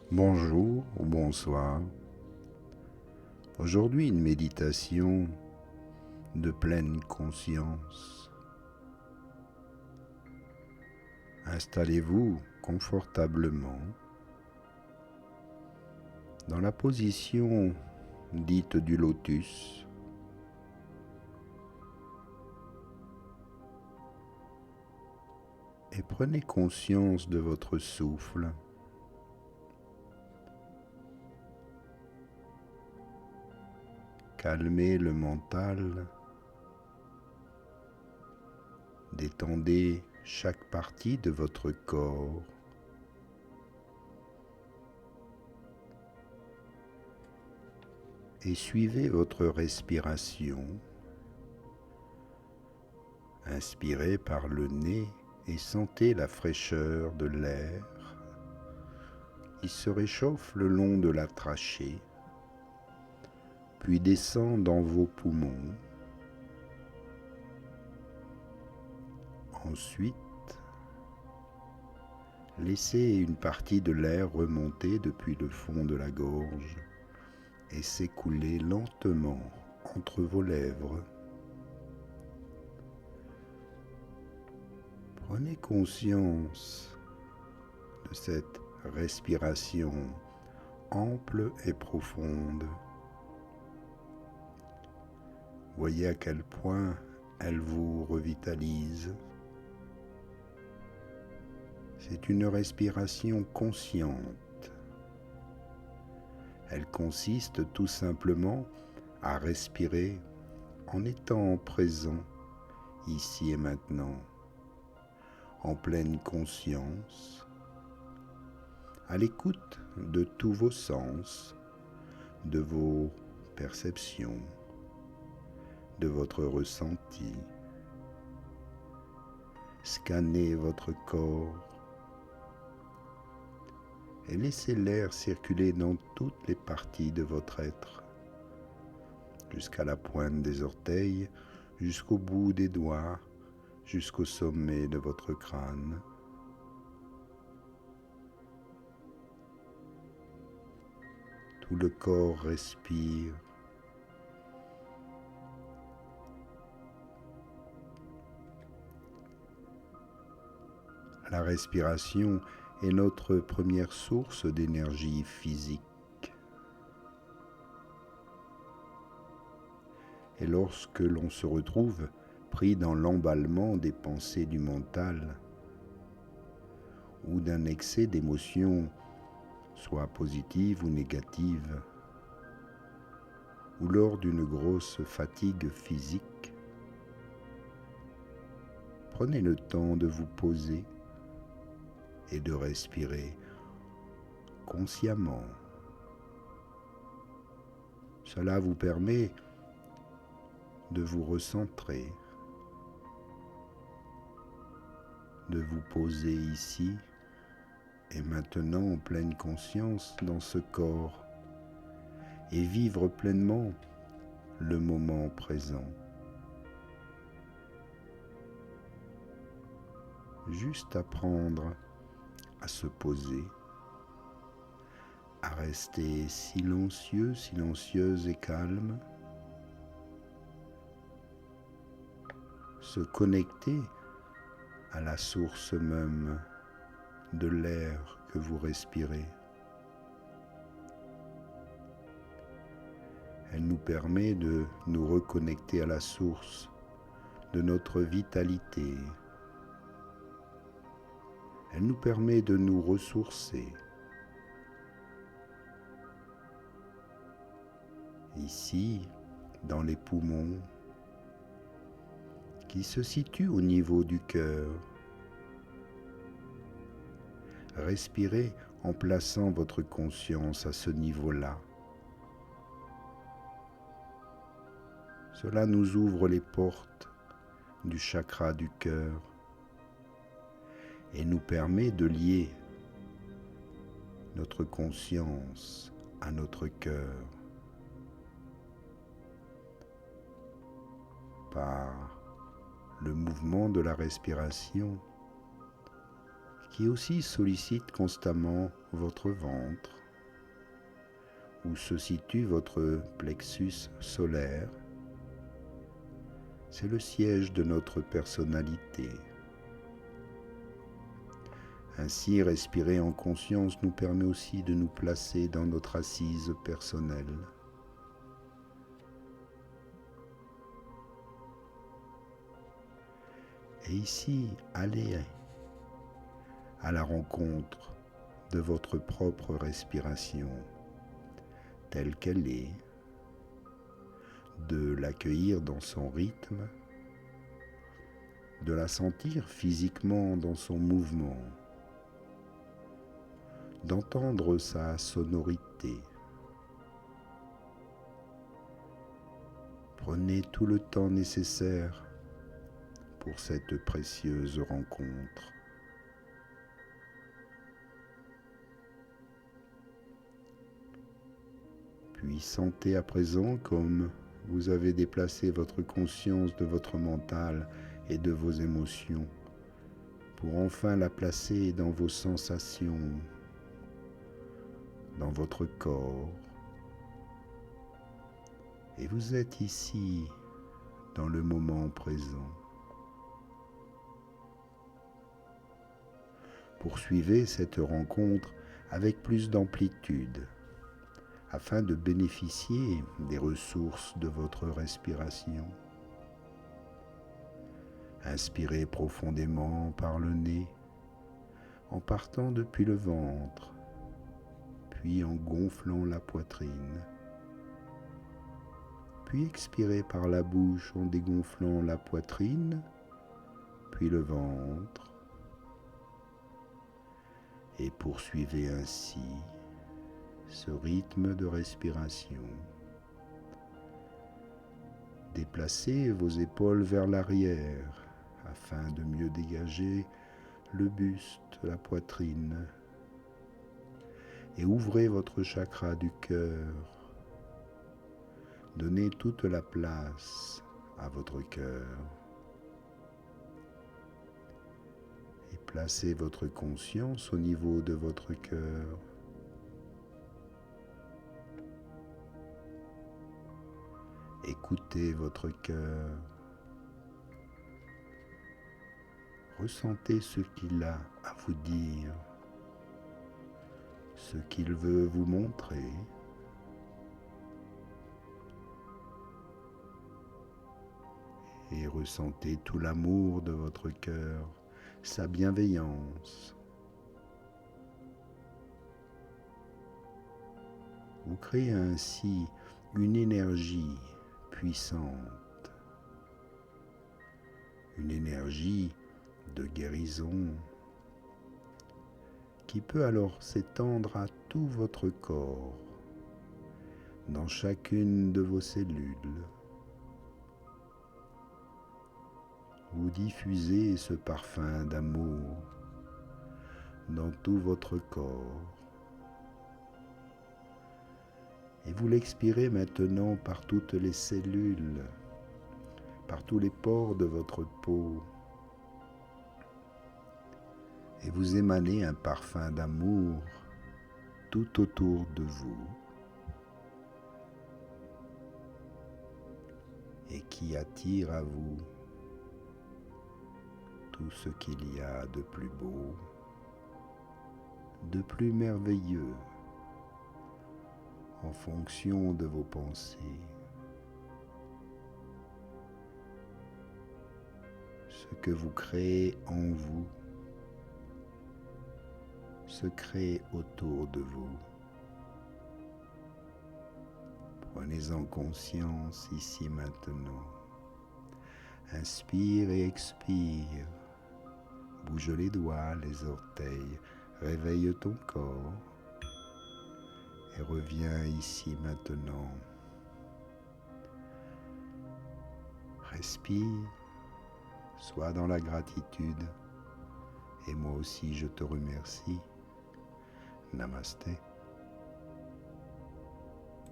Bonjour ou bonsoir. Aujourd'hui, une méditation de pleine conscience. Installez-vous confortablement dans la position dite du lotus. Et prenez conscience de votre souffle. Calmez le mental. Détendez chaque partie de votre corps. Et suivez votre respiration. Inspirez par le nez et sentez la fraîcheur de l'air qui se réchauffe le long de la trachée, puis descend dans vos poumons. Ensuite, laissez une partie de l'air remonter depuis le fond de la gorge et s'écouler lentement entre vos lèvres. Prenez conscience de cette respiration ample et profonde. Voyez à quel point elle vous revitalise. C'est une respiration consciente. Elle consiste tout simplement à respirer en étant présent ici et maintenant, en pleine conscience, à l'écoute de tous vos sens, de vos perceptions, de votre ressenti. Scannez votre corps et laissez l'air circuler dans toutes les parties de votre être, jusqu'à la pointe des orteils, jusqu'au bout des doigts, jusqu'au sommet de votre crâne. Tout le corps respire. La respiration est notre première source d'énergie physique. Et lorsque l'on se retrouve pris dans l'emballement des pensées du mental ou d'un excès d'émotions, soit positives ou négatives, ou lors d'une grosse fatigue physique, prenez le temps de vous poser et de respirer consciemment. Cela vous permet de vous recentrer, de vous poser ici et maintenant en pleine conscience dans ce corps et vivre pleinement le moment présent. Juste apprendre à se poser, à rester silencieux, silencieuse et calme, se connecter à la source même de l'air que vous respirez. Elle nous permet de nous reconnecter à la source de notre vitalité. Elle nous permet de nous ressourcer. Ici, dans les poumons, qui se situent au niveau du cœur. Respirez en plaçant votre conscience à ce niveau-là. Cela nous ouvre les portes du chakra du cœur et nous permet de lier notre conscience à notre cœur par le mouvement de la respiration qui aussi sollicite constamment votre ventre, où se situe votre plexus solaire. C'est le siège de notre personnalité. Ainsi, respirer en conscience nous permet aussi de nous placer dans notre assise personnelle. Et ici, allez à la rencontre de votre propre respiration telle qu'elle est, de l'accueillir dans son rythme, de la sentir physiquement dans son mouvement, d'entendre sa sonorité. Prenez tout le temps nécessaire pour cette précieuse rencontre. Puis sentez à présent comme vous avez déplacé votre conscience de votre mental et de vos émotions pour enfin la placer dans vos sensations, dans votre corps. Et vous êtes ici, dans le moment présent. Poursuivez cette rencontre avec plus d'amplitude, afin de bénéficier des ressources de votre respiration. Inspirez profondément par le nez, en partant depuis le ventre, puis en gonflant la poitrine. Puis expirez par la bouche en dégonflant la poitrine, puis le ventre. Et poursuivez ainsi ce rythme de respiration. Déplacez vos épaules vers l'arrière afin de mieux dégager le buste, la poitrine. Et ouvrez votre chakra du cœur. Donnez toute la place à votre cœur. Et placez votre conscience au niveau de votre cœur. Écoutez votre cœur. Ressentez ce qu'il a à vous dire, ce qu'il veut vous montrer. Et ressentez tout l'amour de votre cœur, sa bienveillance. Vous créez ainsi une énergie puissante, une énergie de guérison qui peut alors s'étendre à tout votre corps, dans chacune de vos cellules. Vous diffusez ce parfum d'amour dans tout votre corps. Et vous l'expirez maintenant par toutes les cellules, par tous les pores de votre peau. Et vous émanez un parfum d'amour tout autour de vous. Et qui attire à vous tout ce qu'il y a de plus beau, de plus merveilleux, en fonction de vos pensées. Ce que vous créez en vous se crée autour de vous. Prenez-en conscience ici maintenant. Inspire et expire. Bouge les doigts, les orteils. Réveille ton corps. Et reviens ici maintenant. Respire. Sois dans la gratitude. Et moi aussi je te remercie. Namasté.